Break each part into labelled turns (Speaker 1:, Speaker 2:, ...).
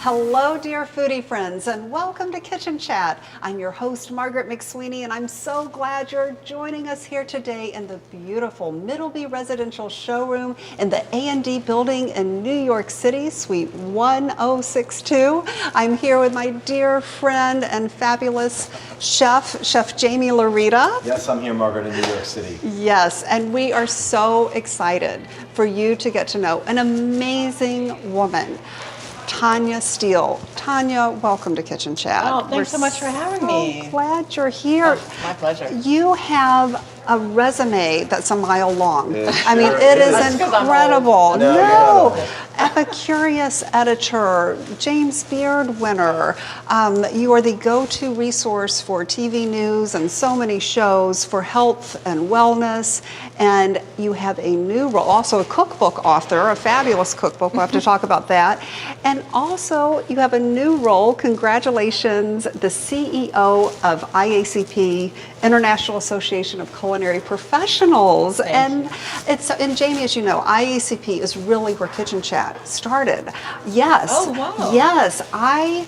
Speaker 1: Hello, dear foodie friends, and welcome to Kitchen Chat. I'm your host, Margaret McSweeney, and I'm so glad you're joining us here today in the beautiful Middleby Residential Showroom in the A&D building in New York City, Suite 1062. I'm here with my dear friend and fabulous Chef Jamie Larita.
Speaker 2: Yes, I'm here, Margaret, in New York City.
Speaker 1: Yes, and we are so excited for you to get to know an amazing woman, Tanya Steele. Tanya, welcome to Kitchen Chat.
Speaker 3: Oh, thanks so much for having me.
Speaker 1: Glad you're here.
Speaker 3: Oh, my pleasure.
Speaker 1: You have a resume that's a mile long. I mean,
Speaker 2: sure
Speaker 1: it is
Speaker 3: That's 'cause I'm
Speaker 1: incredible.
Speaker 3: old.
Speaker 2: No, you're not old.
Speaker 1: Epicurious editor, James Beard winner. You are the go-to resource for TV news and so many shows for health and wellness. And you have a new role, also a cookbook author, a fabulous cookbook. We'll have to talk about that. And also, you have a new role. Congratulations, the CEO of IACP, International Association of Culinary Professionals. And Jamie, as you know, IACP is really where Kitchen Chat started. Yes.
Speaker 3: Oh, wow.
Speaker 1: Yes. I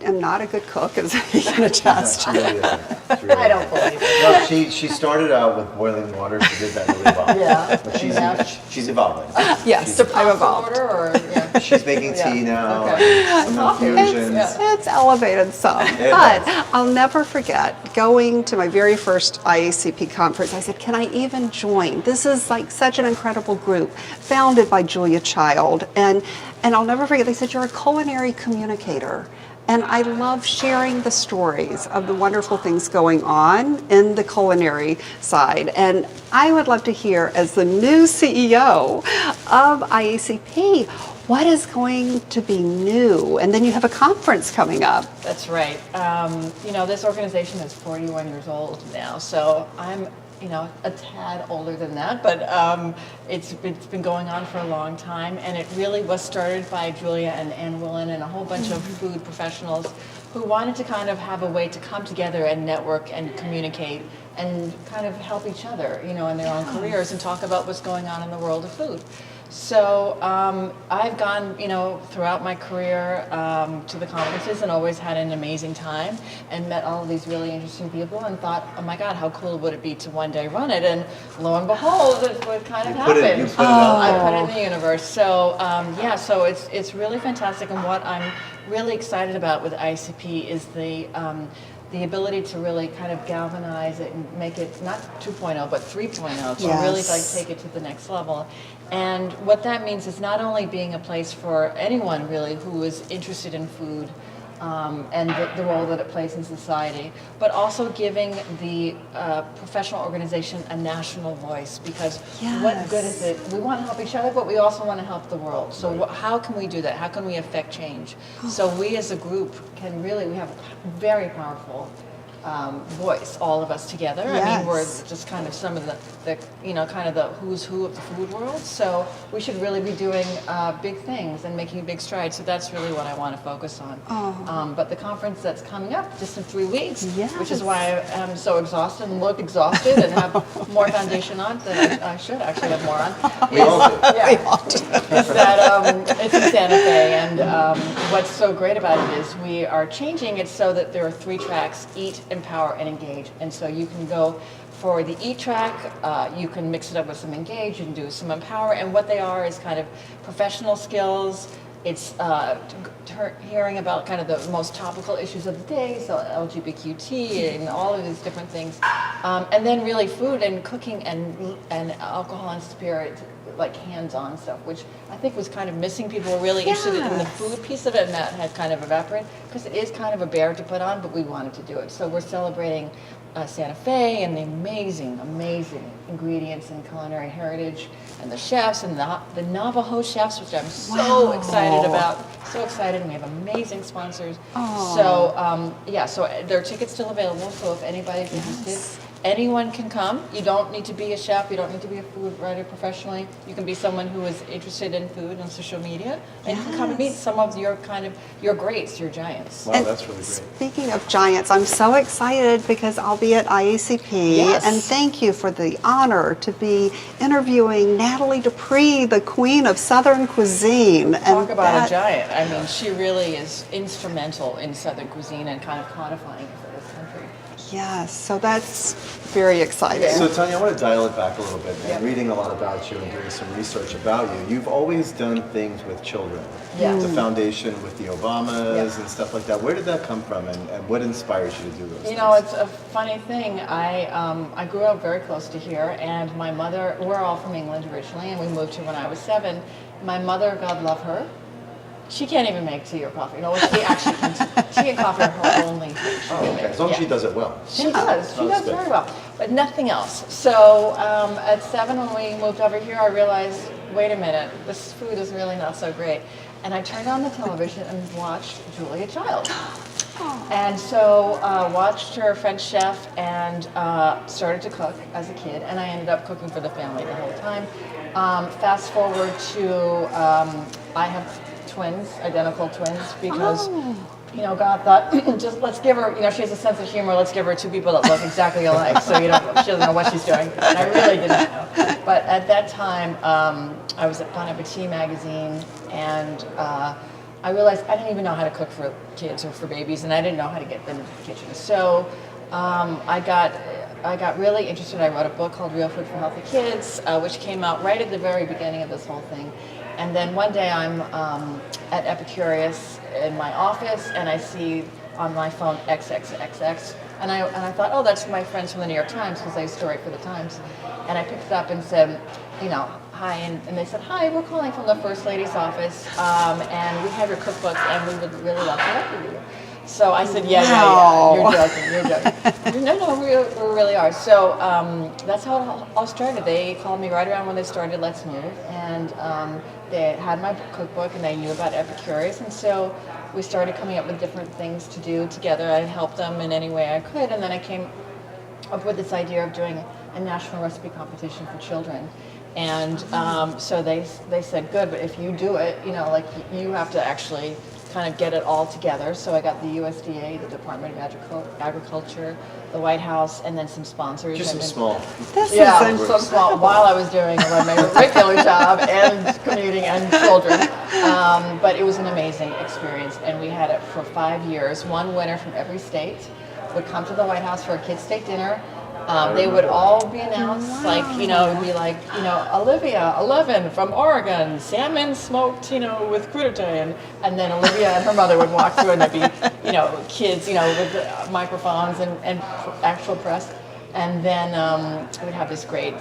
Speaker 1: am not a good cook, as you can attest.
Speaker 2: She really isn't. She really
Speaker 3: I don't
Speaker 2: isn't.
Speaker 3: believe it.
Speaker 2: No, she started out with boiling water. She did that really well.
Speaker 3: Yeah.
Speaker 2: But
Speaker 3: Yeah.
Speaker 2: she's evolving.
Speaker 1: Yes, I'm
Speaker 3: Pasta
Speaker 1: evolved.
Speaker 3: order or, yeah.
Speaker 2: She's making tea now.
Speaker 3: Okay.
Speaker 2: Some
Speaker 3: Coffee.
Speaker 2: infusions.
Speaker 1: It's elevated some, but I'll never forget going to my very first IACP conference. I said, can I even join? This is like such an incredible group founded by Julia Child. And I'll never forget, they said, you're a culinary communicator. And I love sharing the stories of the wonderful things going on in the culinary side. And I would love to hear, as the new CEO of IACP, what is going to be new? And then you have a conference coming up.
Speaker 3: That's right. This organization is 41 years old now, so I'm a tad older than that, but it's been going on for a long time, and it really was started by Julia and Ann Willen and a whole bunch of food professionals who wanted to kind of have a way to come together and network and communicate and kind of help each other, in their own careers and talk about what's going on in the world of food. So I've gone, throughout my career to the conferences and always had an amazing time and met all of these really interesting people and thought, oh my God, how cool would it be to one day run it? And lo and behold, it what kind of happened.
Speaker 2: You put it out
Speaker 3: I
Speaker 2: there.
Speaker 3: put it in the universe. So so it's really fantastic. And what I'm really excited about with ICP is the ability to really kind of galvanize it and make it not 2.0 but 3.0 to really take it to the next level. And what that means is not only being a place for anyone really who is interested in food and the role that it plays in society, but also giving the professional organization a national voice, because what good is it? We want to help each other, but we also want to help the world. So how can we do that? How can we affect change? So we as a group we have a very powerful voice, all of us together.
Speaker 1: Yes.
Speaker 3: I mean, we're just kind of some of the kind of the who's who of the food world. So we should really be doing big things and making big strides. So that's really what I want to focus on. But the conference that's coming up just in 3 weeks, which is why I'm so exhausted and look exhausted and have more foundation on than I should actually have more on.
Speaker 2: We all do.
Speaker 3: Is that it's in Santa Fe, and what's so great about it is we are changing it so that there are 3 tracks: eat, empower, and engage. And so you can go for the eat track, you can mix it up with some engage, you can do some empower, and what they are is kind of professional skills. It's hearing about kind of the most topical issues of the day, so LGBTQ and all of these different things. And then really food and cooking and alcohol and spirit, like hands-on stuff, which I think was kind of missing. People were really interested in the food piece of it, and that had kind of evaporated because it is kind of a bear to put on, but we wanted to do it. So we're celebrating Santa Fe and the amazing ingredients and culinary heritage and the chefs and the Navajo chefs, which I'm so excited about. So excited, and we have amazing sponsors. So so there are tickets still available, so if anybody's interested, anyone can come. You don't need to be a chef. You don't need to be a food writer professionally. You can be someone who is interested in food and social media, and you can come and meet some of your your greats, your giants.
Speaker 2: Wow, that's really great.
Speaker 1: Speaking of giants, I'm so excited because I'll be at IACP,
Speaker 3: Yes.
Speaker 1: and thank you for the honor to be interviewing Natalie Dupree, the queen of Southern cuisine.
Speaker 3: Talk about a giant. I mean, she really is instrumental in Southern cuisine and kind of codifying it for this country.
Speaker 1: Yes, so that's very exciting.
Speaker 3: Yeah.
Speaker 2: So Tanya, I want to dial it back a little bit.
Speaker 3: Yeah.
Speaker 2: And reading a lot about you and doing some research about you, you've always done things with children.
Speaker 3: Yes.
Speaker 2: The foundation with the Obamas
Speaker 3: Yeah.
Speaker 2: and stuff like that. Where did that come from, and what inspires you to do those
Speaker 3: You know,
Speaker 2: things?
Speaker 3: it's a funny thing. I grew up very close to here, and my mother, we're all from England originally, and we moved here when I was 7. My mother, God love her, she can't even make tea or coffee. No, she actually can. Tea and coffee are her only thing she
Speaker 2: Oh,
Speaker 3: can
Speaker 2: okay.
Speaker 3: make.
Speaker 2: As long as
Speaker 3: Yeah.
Speaker 2: she does it well.
Speaker 3: She does. She
Speaker 2: Oh, that's
Speaker 3: does
Speaker 2: good.
Speaker 3: very well, but nothing else. So at 7, when we moved over here, I realized, wait a minute, this food is really not so great. And I turned on the television and watched Julia Child. And so watched her French chef and started to cook as a kid, and I ended up cooking for the family the whole time. Fast forward to I have twins, identical twins, because you know, God thought, just let's give her, you know, she has a sense of humor, let's give her 2 people that look exactly alike, so you know, she doesn't know what she's doing. And I really didn't know. But at that time, I was at Bon Appetit magazine, and I realized I didn't even know how to cook for kids or for babies, and I didn't know how to get them into the kitchen. So I got really interested. I wrote a book called Real Food for Healthy Kids, which came out right at the very beginning of this whole thing. And then one day I'm at Epicurious in my office, and I see on my phone XXXX, and I thought, oh, that's my friends from the New York Times, because I used to write for the Times. And I picked it up and said, you know, hi, and they said, hi, we're calling from the First Lady's office, and we have your cookbook, and we would really love to work with you. So I said, yeah,
Speaker 1: Wow.
Speaker 3: you're joking. No, we really are. So that's how it all started. They called me right around when they started Let's Move, and they had my cookbook, and they knew about Epicurious, and so we started coming up with different things to do together. I helped them in any way I could, and then I came up with this idea of doing a national recipe competition for children. And so they said, good, but if you do it, you know, like you have to actually kind of get it all together. So I got the USDA, the Department of Agriculture, the White House, and then some sponsors.
Speaker 2: Just some
Speaker 3: and then-
Speaker 2: small.
Speaker 1: This
Speaker 3: Yeah,
Speaker 1: is
Speaker 3: so small while I was doing my regular job and commuting and children. But it was an amazing experience, and we had it for 5 years. One winner from every state would come to the White House for a kids' state dinner. They would all be announced, like, you know, it would be like, you know, Olivia, 11, from Oregon, salmon smoked, you know, with crudité, and then Olivia and her mother would walk through, and there'd be, you know, kids, you know, with microphones and actual press. And then we'd have this great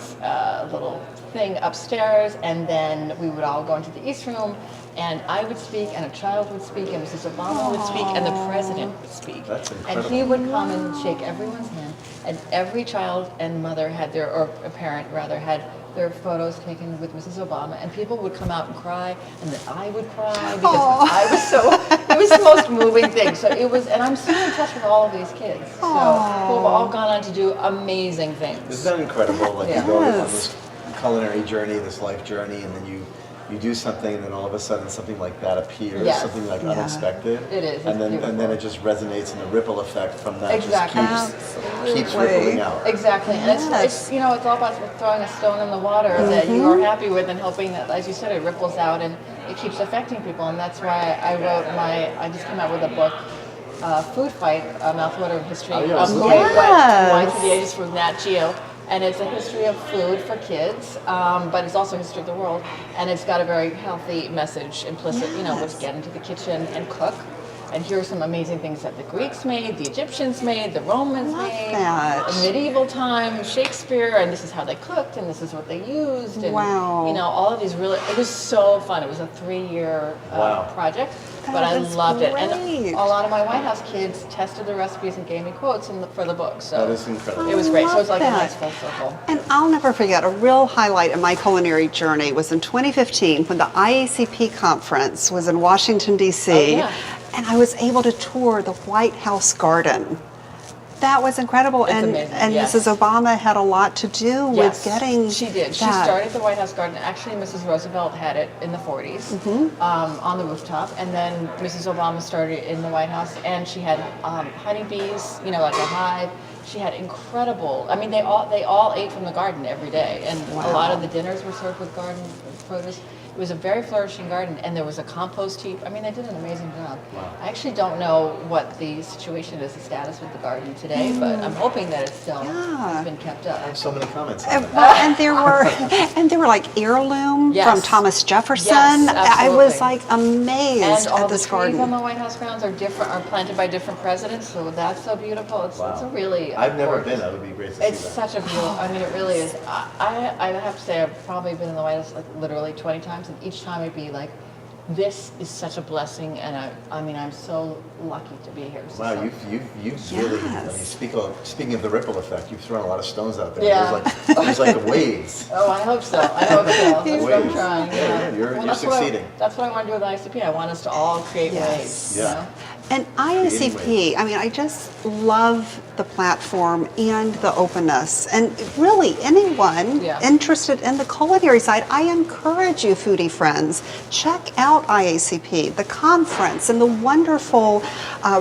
Speaker 3: little thing upstairs, and then we would all go into the East Room, and I would speak, and a child would speak, and Mrs. Obama would speak, and the president would speak.
Speaker 2: That's
Speaker 3: And
Speaker 2: incredible.
Speaker 3: he would come and shake everyone's hand, and every child and mother had their, or a parent rather, had their photos taken with Mrs. Obama, and people would come out and cry, and then I would cry because I was so, it was the most moving thing. So it was, and I'm still in touch with all of these kids, so who have all gone on to do amazing things.
Speaker 2: Isn't that incredible? Like
Speaker 3: Yeah.
Speaker 2: you go on
Speaker 1: Yes.
Speaker 2: this culinary journey, this life journey, and then you do something, and then all of a sudden something like that appears,
Speaker 3: Yes.
Speaker 2: something like
Speaker 1: Yeah.
Speaker 2: unexpected.
Speaker 3: It is, it's
Speaker 2: and then
Speaker 3: beautiful.
Speaker 2: it just resonates, and the ripple effect from that
Speaker 3: Exactly.
Speaker 2: just keeps
Speaker 1: Absolutely.
Speaker 2: rippling out.
Speaker 3: Exactly, and it's you know, it's all about throwing a stone in the water that you are happy with, and hoping that, as you said, it ripples out and it keeps affecting people. And that's why I wrote I just came out with a book, Food Fight, a mouthwater history
Speaker 2: Oh,
Speaker 3: of
Speaker 2: yes.
Speaker 3: moving wine through the ages from Nat Geo. And it's a history of food for kids, but it's also a history of the world. And it's got a very healthy message implicit, you know, let's get into the kitchen and cook. And here are some amazing things that the Greeks made, the Egyptians made, the Romans made,
Speaker 1: that.
Speaker 3: in medieval times, Shakespeare, and this is how they cooked, and this is what they used. And,
Speaker 1: Wow.
Speaker 3: you know, all of these really, it was so fun. It was a 3-year
Speaker 2: Wow.
Speaker 3: project, but
Speaker 1: That
Speaker 3: I
Speaker 1: is
Speaker 3: loved it.
Speaker 1: great.
Speaker 3: And a lot of my White House kids tested the recipes and gave me quotes for the book. So
Speaker 2: That is incredible.
Speaker 3: it was great. So
Speaker 1: love
Speaker 3: it's like a
Speaker 1: that.
Speaker 3: nice full circle.
Speaker 1: And I'll never forget, a real highlight in my culinary journey was in 2015 when the IACP conference was in Washington, D.C.
Speaker 3: Oh, yeah.
Speaker 1: And I was able to tour the White House garden. That was incredible,
Speaker 3: It's
Speaker 1: and
Speaker 3: amazing,
Speaker 1: and
Speaker 3: yes.
Speaker 1: Mrs. Obama had a lot to do with
Speaker 3: Yes,
Speaker 1: getting.
Speaker 3: she did. She
Speaker 1: that.
Speaker 3: started the White House garden. Actually, Mrs. Roosevelt had it in the 40s on the rooftop, and then Mrs. Obama started it in the White House, and she had honeybees, you know, like a hive. She had incredible. I mean, they all ate from the garden every day, and a lot of the dinners were served with garden produce. It was a very flourishing garden, and there was a compost heap. I mean, they did an amazing job.
Speaker 2: Wow.
Speaker 3: I actually don't know what the situation is, the status with the garden today, but I'm hoping that it's still has been kept up.
Speaker 2: I have so many comments on
Speaker 1: And,
Speaker 2: that.
Speaker 1: well, and there were like heirloom
Speaker 3: Yes.
Speaker 1: from Thomas Jefferson.
Speaker 3: Yes,
Speaker 1: I was
Speaker 3: absolutely.
Speaker 1: like amazed
Speaker 3: And all
Speaker 1: at
Speaker 3: the
Speaker 1: this
Speaker 3: trees
Speaker 1: garden.
Speaker 3: on the White House grounds are different, are planted by different presidents, so that's so beautiful. It's a really
Speaker 2: I've never
Speaker 3: gorgeous.
Speaker 2: been. That would be great to see
Speaker 3: It's
Speaker 2: that.
Speaker 3: such a beautiful. I mean, it really is. I have to say, I've probably been in the White House like literally 20 times, and each time it'd be like, this is such a blessing, and I mean, I'm so lucky to be here. So,
Speaker 2: Wow, you've really. I mean, speaking of the ripple effect, you've thrown a lot of stones out there.
Speaker 3: Yeah.
Speaker 2: There's like the waves.
Speaker 3: Oh, I hope so. I hope so. That's what I'm
Speaker 2: Waves.
Speaker 3: trying.
Speaker 2: Yeah, you're
Speaker 3: that's what
Speaker 2: succeeding.
Speaker 3: That's what I want to do with ICP. I want us to all create
Speaker 1: Yes.
Speaker 3: waves.
Speaker 2: Yeah.
Speaker 3: You know?
Speaker 1: And IACP, I mean, I just love the platform and the openness. And really, anyone
Speaker 3: Yeah.
Speaker 1: interested in the culinary side, I encourage you, foodie friends, check out IACP, the conference, and the wonderful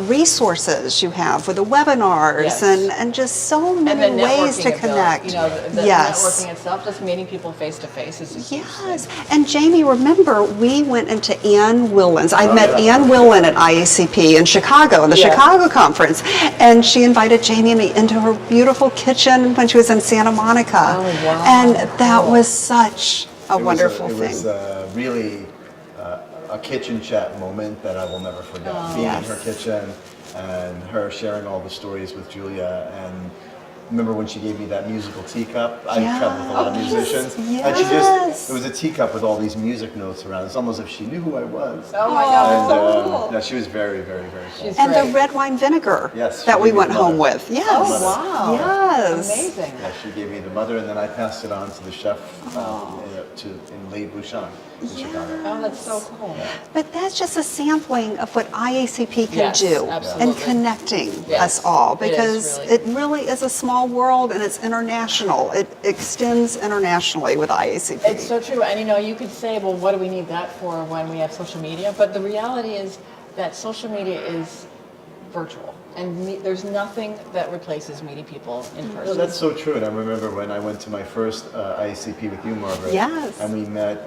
Speaker 1: resources you have with the webinars
Speaker 3: Yes.
Speaker 1: and just so
Speaker 3: And
Speaker 1: many
Speaker 3: the
Speaker 1: ways to
Speaker 3: networking ability,
Speaker 1: connect.
Speaker 3: you know, the
Speaker 1: Yes.
Speaker 3: networking itself, just meeting people face to face is a huge
Speaker 1: Yes,
Speaker 3: thing.
Speaker 1: and Jamie, remember we went into Ann Willen's. I met
Speaker 2: yeah.
Speaker 1: Ann Willen at IACP in Chicago, in the
Speaker 3: Yeah.
Speaker 1: Chicago conference, and she invited Jamie and me into her beautiful kitchen when she was in Santa Monica.
Speaker 3: Oh, wow.
Speaker 1: And that
Speaker 3: Cool.
Speaker 1: was such a wonderful
Speaker 2: It
Speaker 1: thing.
Speaker 2: was really a kitchen chat moment that I will never forget. Being in her
Speaker 1: Yes.
Speaker 2: kitchen and her sharing all the stories with Julia. And remember when she gave me that musical teacup? I traveled with a lot of
Speaker 1: Yes,
Speaker 2: musicians.
Speaker 1: yes.
Speaker 2: And it was a teacup with all these music notes around. It's almost as if she knew who I was.
Speaker 3: Oh my God,
Speaker 2: And
Speaker 3: so cool.
Speaker 2: no, she was very, very, very cool.
Speaker 3: She's
Speaker 1: And the
Speaker 3: great.
Speaker 1: red wine vinegar
Speaker 2: Yes,
Speaker 1: that
Speaker 2: she
Speaker 1: we
Speaker 2: gave me
Speaker 1: went
Speaker 2: the
Speaker 1: home
Speaker 2: mother.
Speaker 1: with. Yes.
Speaker 3: Oh, wow.
Speaker 1: Yes.
Speaker 3: Amazing.
Speaker 2: Yeah, she gave me the mother, and then I passed it on to the chef in Les Bouchon in Chicago.
Speaker 3: Oh, that's so cool.
Speaker 1: But that's just a sampling of what IACP can
Speaker 3: Yes,
Speaker 1: do
Speaker 3: absolutely.
Speaker 1: and connecting
Speaker 3: Yes,
Speaker 1: us all,
Speaker 3: it is
Speaker 1: because
Speaker 3: really.
Speaker 1: it really is a small world and it's international. It extends internationally with IACP.
Speaker 3: It's so true. And you know, you could say, well, what do we need that for when we have social media? But the reality is that social media is virtual. And there's nothing that replaces meeting people in
Speaker 2: No,
Speaker 3: person.
Speaker 2: that's so true. And I remember when I went to my first ICP with you, Margaret.
Speaker 1: Yes.
Speaker 2: And we met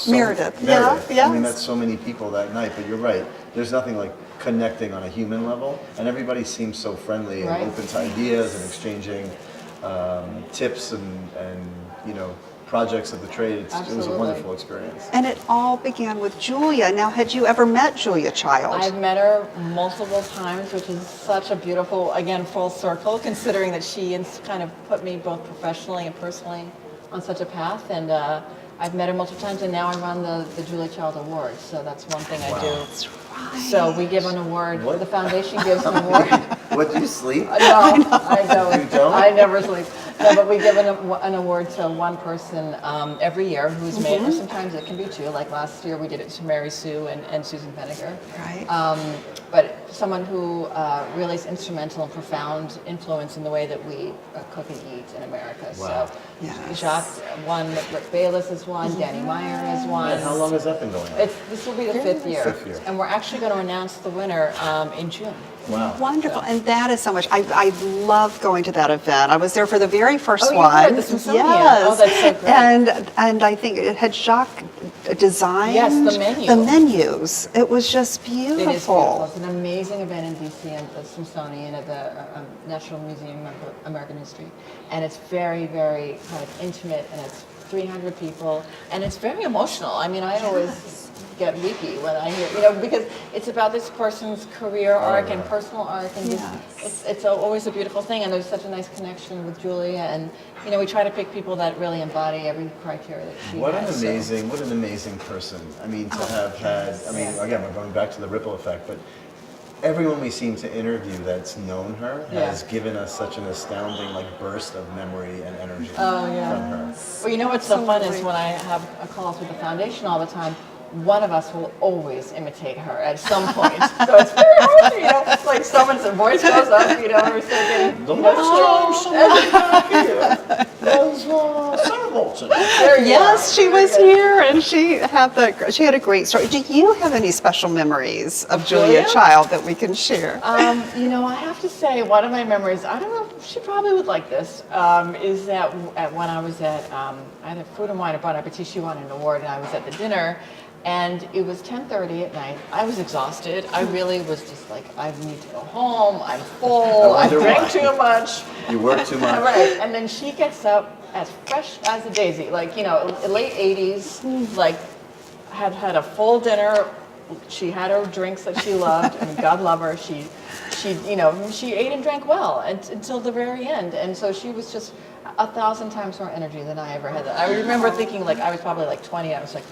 Speaker 1: Meredith. Yeah,
Speaker 2: And we
Speaker 1: yes.
Speaker 2: met so many people that night. But you're right. There's nothing like connecting on a human level. And everybody seems so friendly and
Speaker 3: Right.
Speaker 2: open to ideas and exchanging tips and you know, projects of the trade. It was a
Speaker 3: Absolutely.
Speaker 2: wonderful experience.
Speaker 1: And it all began with Julia. Now, had you ever met Julia Child?
Speaker 3: I've met her multiple times, which is such a beautiful, again, full circle, considering that she kind of put me both professionally and personally on such a path. And I've met her multiple times, and now I run the Julia Child Awards. So that's one thing I do.
Speaker 1: That's right.
Speaker 3: So we give an award.
Speaker 2: What?
Speaker 3: The foundation gives an award.
Speaker 2: What, do you sleep?
Speaker 3: No, I don't.
Speaker 2: You don't?
Speaker 3: I never sleep. No, but we give an award to one person every year who's made, or sometimes it can be two. Like last year, we did it to Mary Sue and Susan Vinegar.
Speaker 1: Right.
Speaker 3: But someone who really is instrumental and profound influence in the way that we cook and eat in America.
Speaker 2: Wow.
Speaker 3: So
Speaker 1: Yes.
Speaker 3: Jacques won, Rick Bayless has won, Danny Meyer has won.
Speaker 2: And how long has that been going on?
Speaker 3: This will be the fifth year.
Speaker 2: Fifth year.
Speaker 3: And we're actually going to announce the winner in June.
Speaker 2: Wow.
Speaker 1: Wonderful, and that is so much. I love going to that event. I was there for the very first
Speaker 3: Oh, you
Speaker 1: one.
Speaker 3: were at the Smithsonian.
Speaker 1: Yes.
Speaker 3: Oh, that's so great.
Speaker 1: And I think it had Jacques designed
Speaker 3: Yes, the menu.
Speaker 1: the menus. It was just beautiful.
Speaker 3: It is beautiful. It's an amazing event in DC at the Smithsonian at the National Museum of American History, and it's very, very kind of intimate, and it's 300 people, and it's very emotional. I mean, I always get weepy when I hear, you know, because it's about this person's career arc and personal arc, and
Speaker 1: Yes.
Speaker 3: it's always a beautiful thing. And there's such a nice connection with Julia, and you know, we try to pick people that really embody every criteria that she
Speaker 2: What
Speaker 3: has.
Speaker 2: what an amazing person. I mean, to have had, I mean, again, we're going back to the ripple effect, but everyone we seem to interview that's known her has given us such an astounding like burst of memory and energy from her.
Speaker 3: Well, you know what's so fun is when I have calls with the foundation all the time, one of us will always imitate her at some point. So it's very hard, it's like someone's voice goes up, we're thinking,
Speaker 2: The last time Sarah Bolton.
Speaker 3: there you
Speaker 1: Yes,
Speaker 3: are.
Speaker 1: she was here, and she had a great story. Do you have any special memories of Julia
Speaker 3: Julia?
Speaker 1: Child that we can share?
Speaker 3: I have to say, one of my memories, I don't know, she probably would like this, is that when I was at either Food and Wine or Bon Appetit, she won an award, and I was at the dinner, and it was 10:30 at night. I was exhausted. I really was just like, I need to go home. I'm full. I
Speaker 2: wonder
Speaker 3: drank
Speaker 2: why.
Speaker 3: too much.
Speaker 2: You work too much.
Speaker 3: Right. And then she gets up as fresh as a daisy, like, late 80s, like, had a full dinner. She had her drinks that she loved. I mean, God love her. She ate and drank well until the very end. And so she was just 1,000 times more energy than I ever had. I remember thinking, like, I was probably like 20. I was like,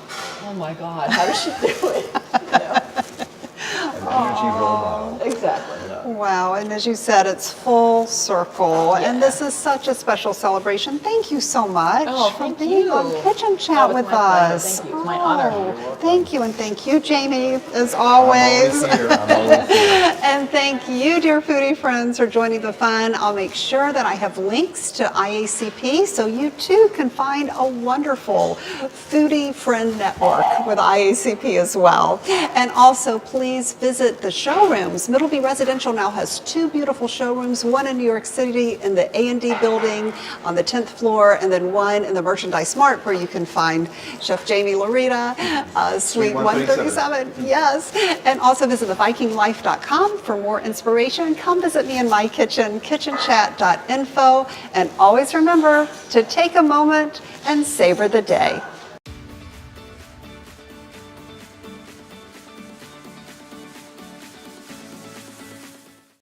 Speaker 3: oh my God, how does she do it?
Speaker 2: An energy role model.
Speaker 3: Exactly.
Speaker 1: Wow, and as you said, it's full circle, and this is such a special celebration. Thank you so much
Speaker 3: Oh,
Speaker 1: for
Speaker 3: thank
Speaker 1: being
Speaker 3: you.
Speaker 1: on Kitchen Chat
Speaker 3: it's
Speaker 1: with
Speaker 3: my pleasure.
Speaker 1: us.
Speaker 3: Thank you. It's my honor.
Speaker 1: Oh, thank you, and thank you, Jamie, as
Speaker 2: I'm
Speaker 1: always.
Speaker 2: always here. I'm always here.
Speaker 1: And thank you, dear foodie friends, for joining the fun. I'll make sure that I have links to IACP so you too can find a wonderful foodie friend network with IACP as well. And also, please visit the showrooms. Middleby Residential now has 2 beautiful showrooms, one in New York City in the A&D building on the 10th floor, and then one in the Merchandise Mart where you can find Chef Jamie Larita, Suite 137. Yes. And also visit thevikinglife.com for more inspiration. Come visit me in my kitchen, kitchenchat.info. And always remember to take a moment and savor the day.